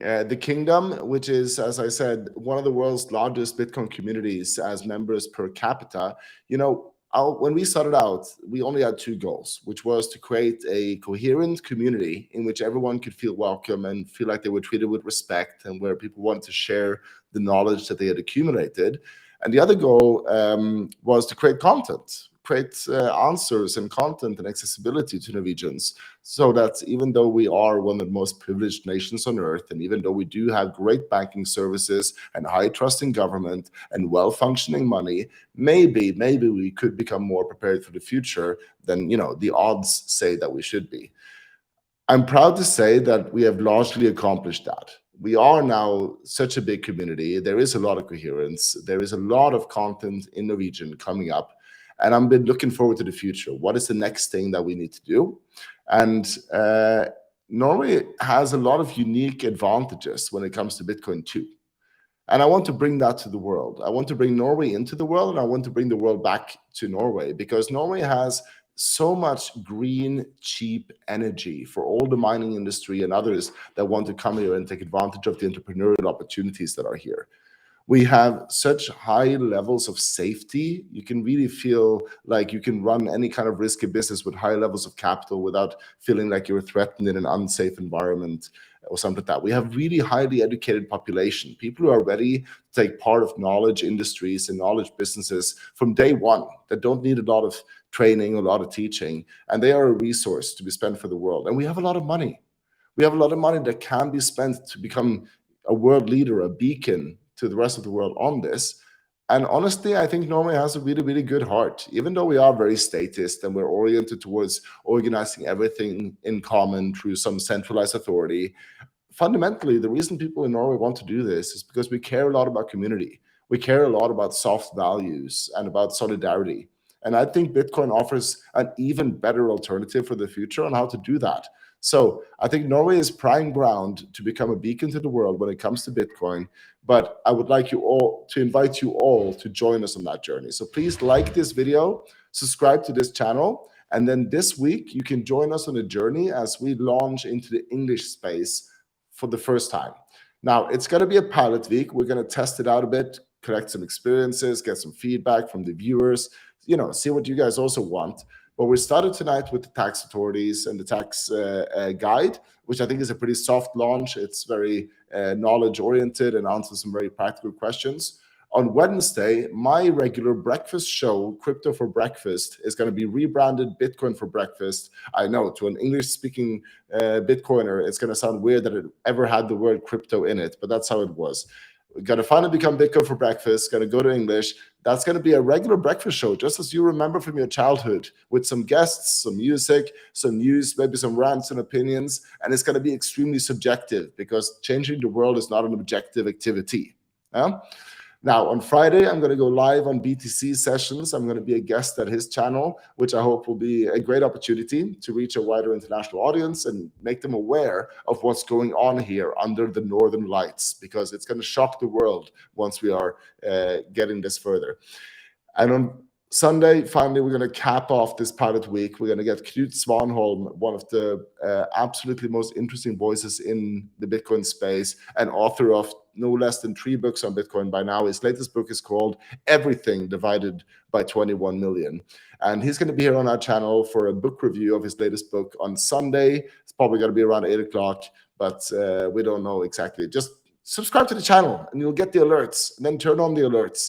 The kingdom, which is, as I said, one of the world's largest Bitcoin communities as members per capita, when we started out, we only had two goals, which was to create a coherent community in which everyone could feel welcome and feel like they were treated with respect, and where people wanted to share the knowledge that they had accumulated. And the other goal was to create content, create answers and content and accessibility to Norwegians, so that even though we are one of the most privileged nations on earth, and even though we do have great banking services and high trust in government and well-functioning money, maybe we could become more prepared for the future than the odds say that we should be. I'm proud to say that we have largely accomplished that. We are now such a big community. There is a lot of coherence. There is a lot of content in Norwegian coming up. And I've been looking forward to the future. What is the next thing that we need to do? And Norway has a lot of unique advantages when it comes to Bitcoin too. And I want to bring that to the world. I want to bring Norway into the world, and I want to bring the world back to Norway, because Norway has so much green, cheap energy for all the mining industry and others that want to come here and take advantage of the entrepreneurial opportunities that are here. We have such high levels of safety. You can really feel like you can run any kind of risky business with high levels of capital without feeling like you're threatened in an unsafe environment or something like that. We have really highly educated population, people who are ready to take part of knowledge industries and knowledge businesses from day one, that don't need a lot of training, a lot of teaching, and they are a resource to be spent for the world. And we have a lot of money. We have a lot of money that can be spent to become a world leader, a beacon to the rest of the world on this. And honestly, I think Norway has a really, really good heart, even though we are very statist and we're oriented towards organizing everything in common through some centralized authority. Fundamentally, the reason people in Norway want to do this is because we care a lot about community. We care a lot about soft values and about solidarity. And I think Bitcoin offers an even better alternative for the future on how to do that. So I think Norway is prime ground to become a beacon to the world when it comes to Bitcoin. But I would like you all to invite you all to join us on that journey. So please like this video, subscribe to this channel, and then this week you can join us on a journey as we launch into the English space for the first time. Now, it's going to be a pilot week. We're going to test it out a bit, collect some experiences, get some feedback from the viewers, see what you guys also want. But we started tonight with the tax authorities and the tax guide, which I think is a pretty soft launch. It's very knowledge-oriented and answers some very practical questions. On Wednesday, my regular breakfast show, Crypto for Breakfast, is going to be rebranded Bitcoin for Breakfast. I know, to an English-speaking Bitcoiner, it's going to sound weird that it ever had the word crypto in it, but that's how it was. We're going to finally become Bitcoin for Breakfast, going to go to English. That's going to be a regular breakfast show, just as you remember from your childhood, with some guests, some music, some news, maybe some rants and opinions. And it's going to be extremely subjective, because changing the world is not an objective activity. Yeah? Now, on Friday, I'm going to go live on BTC Sessions. I'm going to be a guest at his channel, which I hope will be a great opportunity to reach a wider international audience and make them aware of what's going on here under the Northern Lights, because it's going to shock the world once we are getting this further. And on Sunday, finally, we're going to cap off this pilot week. We're going to get Knut Svanholm, one of the absolutely most interesting voices in the Bitcoin space, and author of no less than 3 books on Bitcoin by now. His latest book is called Everything Divided by 21 Million. And he's going to be here on our channel for a book review of his latest book on Sunday. It's probably going to be around 8 o'clock, but we don't know exactly. Just subscribe to the channel and you'll get the alerts, and then turn on the alerts.